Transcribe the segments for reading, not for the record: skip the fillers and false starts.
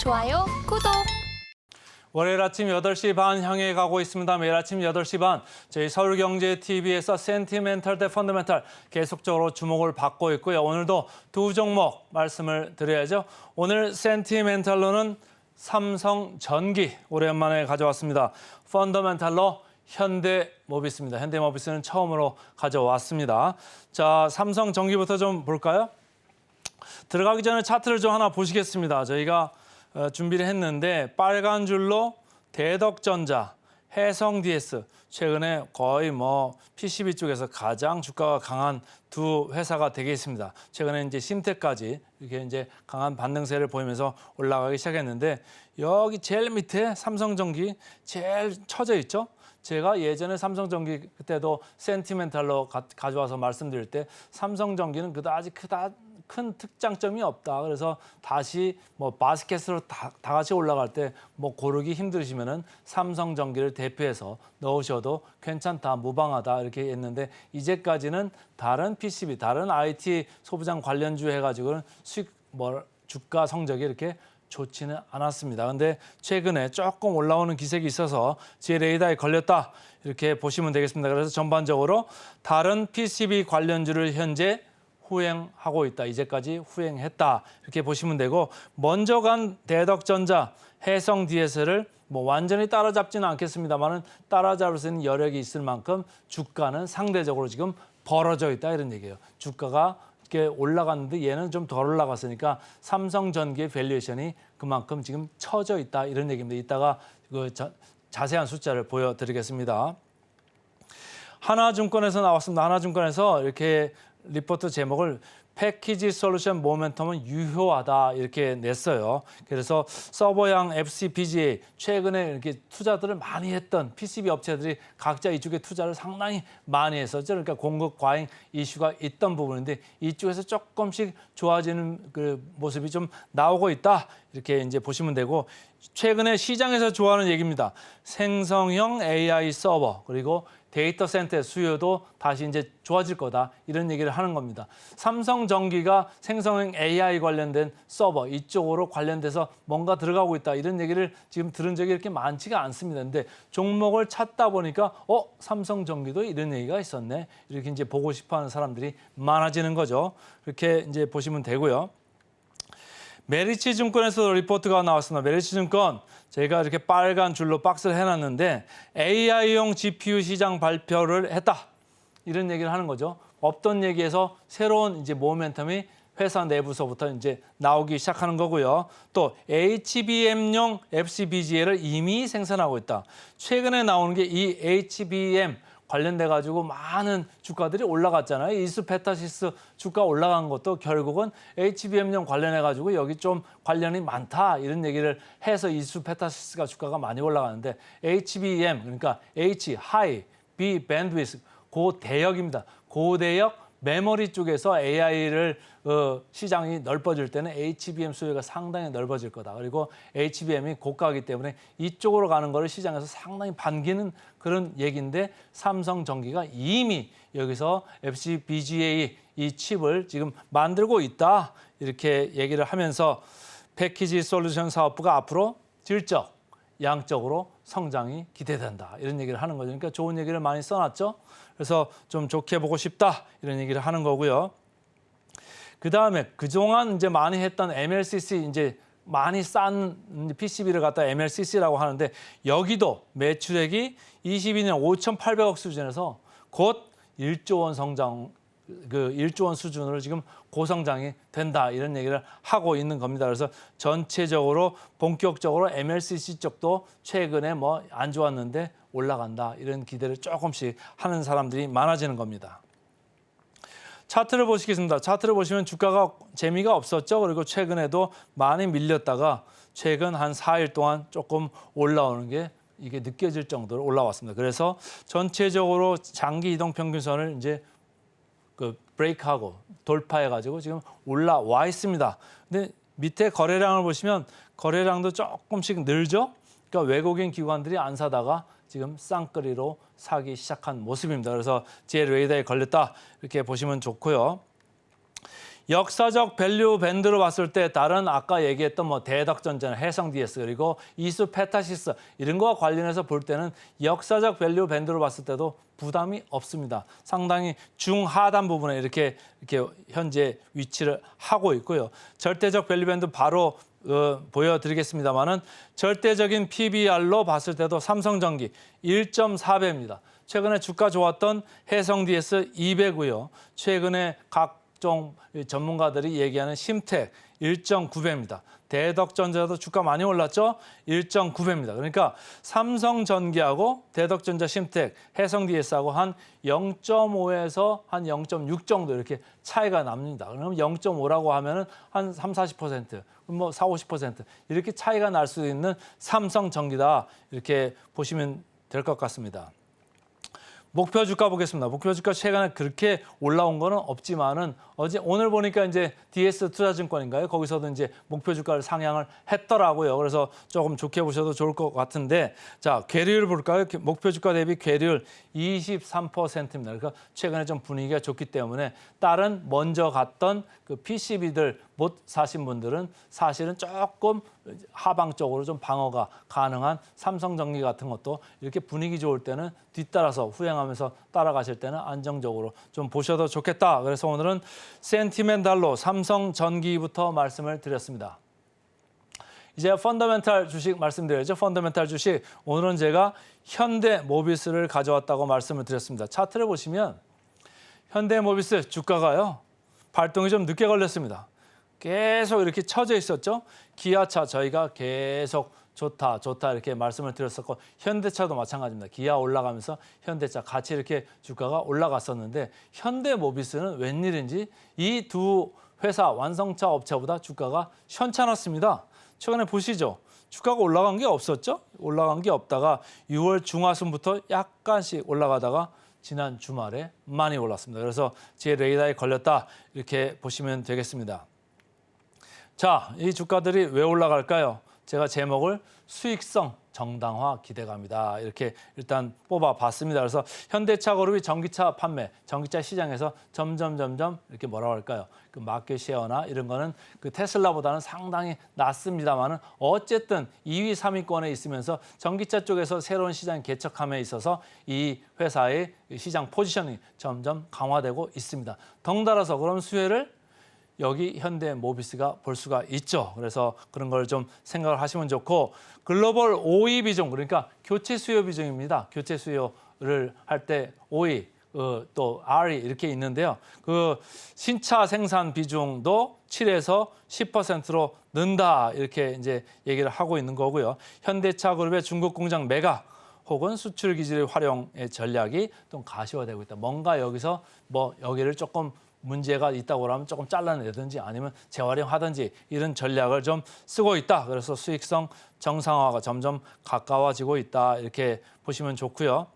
좋아요, 구독. 월요일 아침 8시 반 향해 가고 있습니다. 매일 아침 8시 반 저희 서울경제TV에서 센티멘탈 대 펀더멘탈 계속적으로 주목을 받고 있고요. 오늘도 두 종목 말씀을 드려야죠. 오늘 센티멘탈로는 삼성전기 오랜만에 가져왔습니다. 펀더멘탈로 현대모비스입니다. 현대모비스는 처음으로 가져왔습니다. 자, 삼성전기부터 좀 볼까요? 들어가기 전에 차트를 좀 하나 보시겠습니다. 저희가 준비를 했는데 빨간 줄로 대덕전자, 해성DS 최근에 거의 PCB 쪽에서 가장 주가가 강한 두 회사가 되겠습니다. 최근에 이제 심텍까지 이렇게 이제 강한 반등세를 보이면서 올라가기 시작했는데 여기 제일 밑에 삼성전기 제일 처져 있죠. 제가 예전에 삼성전기 그때도 센티멘탈로 가져와서 말씀드릴 때 삼성전기는 그다지 큰 특장점이 없다. 그래서 다시 바스켓으로 다 같이 올라갈 때 고르기 힘드시면은 삼성전기를 대표해서 넣으셔도 괜찮다, 무방하다 이렇게 했는데 이제까지는 다른 PCB, 다른 IT 소부장 관련주 해가지고는 주가 성적이 이렇게 좋지는 않았습니다. 근데 최근에 조금 올라오는 기색이 있어서 제 레이더에 걸렸다 이렇게 보시면 되겠습니다. 그래서 전반적으로 다른 PCB 관련주를 현재 후행하고 있다. 이제까지 후행했다. 이렇게 보시면 되고 먼저 간 대덕전자, 해성DS를 완전히 따라잡지는 않겠습니다만은 따라잡을 수 있는 여력이 있을 만큼 주가는 상대적으로 지금 벌어져 있다 이런 얘기예요. 주가가 이렇게 올라갔는데 얘는 좀 덜 올라갔으니까 삼성전기의 밸류에이션이 그만큼 지금 처져 있다 이런 얘기입니다. 이따가 자세한 숫자를 보여드리겠습니다. 하나증권에서 나왔습니다. 하나증권에서 이렇게 리포트 제목을 패키지 솔루션 모멘텀은 유효하다 이렇게 냈어요. 그래서 서버형 FCPGA 최근에 이렇게 투자들을 많이 했던 PCB 업체들이 각자 이쪽에 투자를 상당히 많이 했었죠. 그러니까 공급 과잉 이슈가 있던 부분인데 이쪽에서 조금씩 좋아지는 그 모습이 좀 나오고 있다 이렇게 이제 보시면 되고 최근에 시장에서 좋아하는 얘기입니다. 생성형 AI 서버 그리고 데이터 센터의 수요도 다시 이제 좋아질 거다 이런 얘기를 하는 겁니다. 삼성전기가 생성형 AI 관련된 서버 이쪽으로 관련돼서 뭔가 들어가고 있다 이런 얘기를 지금 들은 적이 이렇게 많지가 않습니다. 근데 종목을 찾다 보니까 삼성전기도 이런 얘기가 있었네 이렇게 이제 보고 싶어하는 사람들이 많아지는 거죠. 그렇게 이제 보시면 되고요. 메리츠증권에서 리포트가 나왔습니다. 메리츠증권 제가 이렇게 빨간 줄로 박스를 해놨는데 AI용 GPU 시장 발표를 했다 이런 얘기를 하는 거죠. 없던 얘기에서 새로운 이제 모멘텀이 회사 내부서부터 이제 나오기 시작하는 거고요. 또 HBM용 FCBGA를 이미 생산하고 있다. 최근에 나오는 게 이 HBM 관련돼 가지고 많은 주가들이 올라갔잖아요. 이수페타시스 주가 올라간 것도 결국은 HBM용 관련해 가지고 여기 좀 관련이 많다 이런 얘기를 해서 이수페타시스가 주가가 많이 올라가는데 HBM 그러니까 H 하이, B 밴드위스 고대역입니다. 고대역 메모리 쪽에서 AI를 시장이 넓어질 때는 HBM 수요가 상당히 넓어질 거다. 그리고 HBM이 고가이기 때문에 이쪽으로 가는 거를 시장에서 상당히 반기는 그런 얘기인데 삼성전기가 이미 여기서 FCBGA 이 칩을 지금 만들고 있다. 이렇게 얘기를 하면서 패키지 솔루션 사업부가 앞으로 질적, 양적으로 성장이 기대된다. 이런 얘기를 하는 거죠. 그러니까 좋은 얘기를 많이 써놨죠. 그래서 좀 좋게 보고 싶다. 이런 얘기를 하는 거고요. 그다음에 그동안 이제 많이 했던 MLCC 이제 많이 싼 PCB를 갖다 MLCC라고 하는데 여기도 매출액이 22년 5,800억 수준에서 곧 1조 원 성장 1조 원 수준으로 지금 고성장이 된다 이런 얘기를 하고 있는 겁니다. 그래서 전체적으로 본격적으로 MLCC 쪽도 최근에 안 좋았는데 올라간다 이런 기대를 조금씩 하는 사람들이 많아지는 겁니다. 차트를 보시겠습니다. 차트를 보시면 주가가 재미가 없었죠. 그리고 최근에도 많이 밀렸다가 최근 한 4일 동안 조금 올라오는 게 이게 느껴질 정도로 올라왔습니다. 그래서 전체적으로 장기 이동 평균선을 이제 브레이크하고 돌파해가지고 지금 올라와 있습니다. 근데 밑에 거래량을 보시면 거래량도 조금씩 늘죠. 그러니까 외국인 기관들이 안 사다가 지금 쌍끌이로 사기 시작한 모습입니다. 그래서 제 레이더에 걸렸다 이렇게 보시면 좋고요. 역사적 밸류 밴드로 봤을 때 다른 아까 얘기했던 뭐 대덕전자, 해성 DS 그리고 이수 페타시스 이런 거와 관련해서 볼 때는 역사적 밸류 밴드로 봤을 때도 부담이 없습니다. 상당히 중하단 부분에 이렇게 현재 위치를 하고 있고요. 절대적 밸류 밴드 바로 보여드리겠습니다만은 절대적인 PBR로 봤을 때도 삼성전기 1.4배입니다. 최근에 주가 좋았던 해성 DS 2배고요. 최근에 각종 전문가들이 얘기하는 심택 1.9배입니다. 대덕전자도 주가 많이 올랐죠? 1.9배입니다. 그러니까 삼성전기하고 대덕전자, 심택, 해성 DS하고 한 0.5에서 한 0.6 정도 이렇게 차이가 납니다. 그러면 0.5라고 하면은 한 30-40%, 뭐 40-50% 이렇게 차이가 날 수 있는 삼성전기다. 이렇게 보시면 될 것 같습니다. 목표 주가 보겠습니다. 목표 주가 최근에 그렇게 올라온 거는 없지만은 오늘 보니까 이제 DS 투자증권인가요? 거기서도 이제 목표 주가를 상향을 했더라고요. 그래서 조금 좋게 보셔도 좋을 것 같은데, 자, 괴리율 볼까요? 목표 주가 대비 괴리율 23%입니다. 그러니까 최근에 좀 분위기가 좋기 때문에 다른 먼저 갔던 그 PCB들 못 사신 분들은 사실은 조금 하방 쪽으로 좀 방어가 가능한 삼성전기 같은 것도 이렇게 분위기 좋을 때는 뒤따라서 후행하면서 따라가실 때는 안정적으로 좀 보셔도 좋겠다. 그래서 오늘은 센티멘탈로 삼성전기부터 말씀을 드렸습니다. 이제 펀더멘탈 주식 말씀드려야죠. 펀더멘탈 주식 오늘은 제가 현대모비스를 가져왔다고 말씀을 드렸습니다. 차트를 보시면 현대모비스 주가가요. 발동이 좀 늦게 걸렸습니다. 계속 이렇게 쳐져 있었죠. 기아차 저희가 계속 좋다 이렇게 말씀을 드렸었고 현대차도 마찬가지입니다. 기아 올라가면서 현대차 같이 이렇게 주가가 올라갔었는데 현대모비스는 웬일인지 이 두 회사 완성차 업체보다 주가가 현찮았습니다. 최근에 보시죠. 주가가 올라간 게 없었죠. 올라간 게 없다가 6월 중하순부터 약간씩 올라가다가 지난 주말에 많이 올랐습니다. 그래서 제 레이더에 걸렸다 이렇게 보시면 되겠습니다. 자, 이 주가들이 왜 올라갈까요? 제가 제목을 수익성 정당화 기대감이다 이렇게 일단 뽑아봤습니다. 그래서 현대차 그룹이 전기차 판매, 전기차 시장에서 점점 이렇게 뭐라고 할까요? 그 마켓 쉐어나 이런 거는 그 테슬라보다는 상당히 낮습니다만은 어쨌든 2위, 3위권에 있으면서 전기차 쪽에서 새로운 시장 개척함에 있어서 이 회사의 시장 포지셔닝이 점점 강화되고 있습니다. 덩달아서 그럼 수혜를 여기 현대모비스가 볼 수가 있죠. 그래서 그런 걸 좀 생각을 하시면 좋고 글로벌 OE 비중 그러니까 교체 수요 비중입니다. 교체 수요를 할 때 OE 또 R이 이렇게 있는데요. 그 신차 생산 비중도 7에서 10%로 는다 이렇게 이제 얘기를 하고 있는 거고요. 현대차 그룹의 중국 공장 매각 혹은 수출 기지의 활용의 전략이 좀 가시화되고 있다. 뭔가 여기서 뭐 여기를 조금 문제가 있다고 하면 조금 잘라내든지 아니면 재활용하든지 이런 전략을 좀 쓰고 있다. 그래서 수익성 정상화가 점점 가까워지고 있다. 이렇게 보시면 좋고요.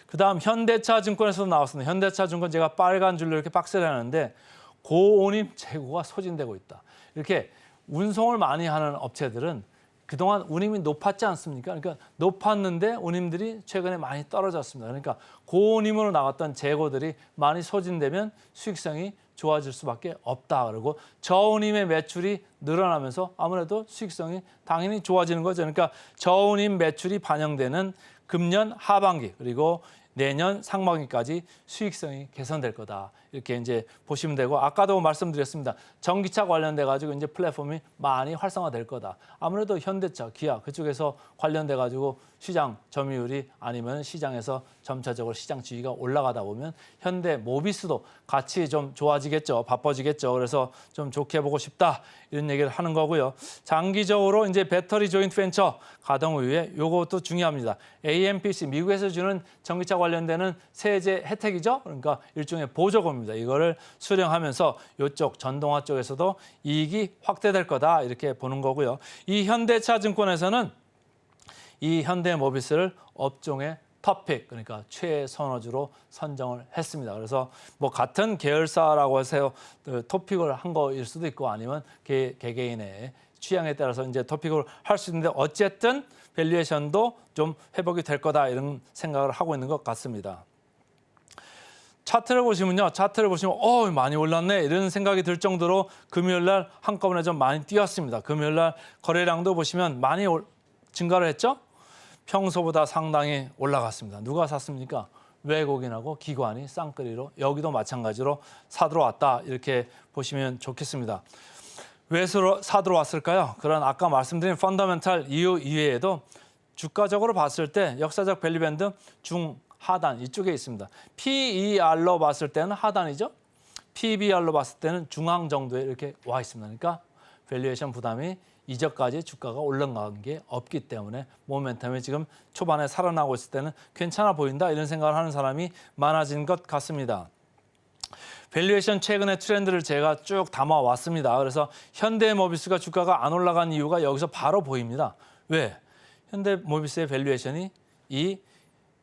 그다음 현대차 증권에서도 나왔습니다. 현대차 증권 제가 빨간 줄로 이렇게 박스를 하는데 고운임 재고가 소진되고 있다. 이렇게 운송을 많이 하는 업체들은 그동안 운임이 높았지 않습니까? 그러니까 높았는데 운임들이 최근에 많이 떨어졌습니다. 그러니까 고운임으로 나갔던 재고들이 많이 소진되면 수익성이 좋아질 수밖에 없다. 그리고 저운임의 매출이 늘어나면서 아무래도 수익성이 당연히 좋아지는 거죠. 그러니까 저운임 매출이 반영되는 금년 하반기 그리고 내년 상반기까지 수익성이 개선될 거다. 이렇게 이제 보시면 되고 아까도 말씀드렸습니다. 전기차 관련돼 가지고 이제 플랫폼이 많이 활성화될 거다. 아무래도 현대차, 기아 그쪽에서 관련돼 가지고 시장 점유율이 아니면 시장에서 점차적으로 시장 지위가 올라가다 보면 현대모비스도 같이 좀 좋아지겠죠. 바빠지겠죠. 그래서 좀 좋게 보고 싶다. 이런 얘기를 하는 거고요. 장기적으로 이제 배터리 조인트 벤처 가동 이후에 요것도 중요합니다. AMPC 미국에서 주는 전기차 관련되는 세제 혜택이죠. 그러니까 일종의 보조금입니다. 이거를 수령하면서 이쪽 전동화 쪽에서도 이익이 확대될 거다. 이렇게 보는 거고요. 이 현대차 증권에서는 이 현대모비스를 업종의 탑픽 그러니까 최선호주로 선정을 했습니다. 그래서 뭐 같은 계열사라고 해서 토픽을 한 거일 수도 있고 아니면 개개인의 취향에 따라서 이제 토픽을 할 수 있는데 어쨌든 밸류에이션도 좀 회복이 될 거다 이런 생각을 하고 있는 것 같습니다. 차트를 보시면요. 차트를 보시면 많이 올랐네 이런 생각이 들 정도로 금요일 날 한꺼번에 좀 많이 뛰었습니다. 금요일 날 거래량도 보시면 많이 증가를 했죠. 평소보다 상당히 올라갔습니다. 누가 샀습니까? 외국인하고 기관이 쌍끌이로 여기도 마찬가지로 사들어 왔다 이렇게 보시면 좋겠습니다. 왜 사들어 왔을까요? 그런 아까 말씀드린 펀더멘탈 이유 이외에도 주가적으로 봤을 때 역사적 밸류밴드 중하단 이쪽에 있습니다. PER로 봤을 때는 하단이죠. PBR로 봤을 때는 중앙 정도에 이렇게 와 있습니다. 그러니까 밸류에이션 부담이 이전까지 주가가 올라간 게 없기 때문에 모멘텀이 지금 초반에 살아나고 있을 때는 괜찮아 보인다 이런 생각을 하는 사람이 많아진 것 같습니다. 밸류에이션 최근의 트렌드를 제가 쭉 담아왔습니다. 그래서 현대모비스가 주가가 안 올라간 이유가 여기서 바로 보입니다. 왜? 현대모비스의 밸류에이션이 이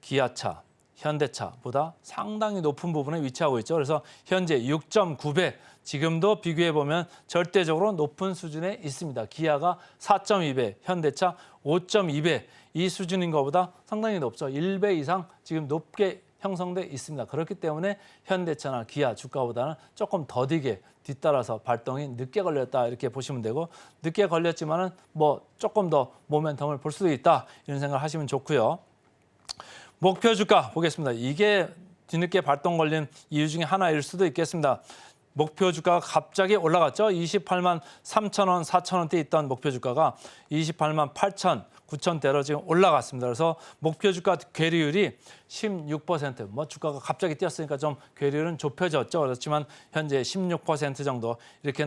기아차, 현대차보다 상당히 높은 부분에 위치하고 있죠. 그래서 현재 6.9배, 지금도 비교해보면 절대적으로 높은 수준에 있습니다. 기아가 4.2배, 현대차 5.2배 이 수준인 것보다 상당히 높죠. 1배 이상 지금 높게 형성돼 있습니다. 그렇기 때문에 현대차나 기아 주가보다는 조금 더디게 뒤따라서 발동이 늦게 걸렸다 이렇게 보시면 되고 늦게 걸렸지만은 뭐 조금 더 모멘텀을 볼 수도 있다 이런 생각을 하시면 좋고요. 목표 주가 보겠습니다. 이게 뒤늦게 발동 걸린 이유 중에 하나일 수도 있겠습니다. 목표 주가가 갑자기 올라갔죠. 28만 3천 원, 4천 원대 있던 목표 주가가 28만 8천, 9천대로 지금 올라갔습니다. 그래서 목표 주가 괴리율이 16%. 뭐 주가가 갑자기 뛰었으니까 좀 괴리율은 좁혀졌죠. 그렇지만 현재 16% 정도 이렇게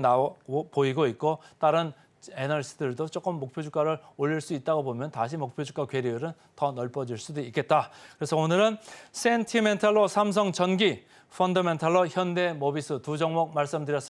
보이고 있고 다른 애널리스트들도 조금 목표 주가를 올릴 수 있다고 보면 다시 목표 주가 괴리율은 더 넓어질 수도 있겠다. 그래서 오늘은 센티멘탈로 삼성전기, 펀더멘탈로 현대모비스 두 종목 말씀드렸습니다.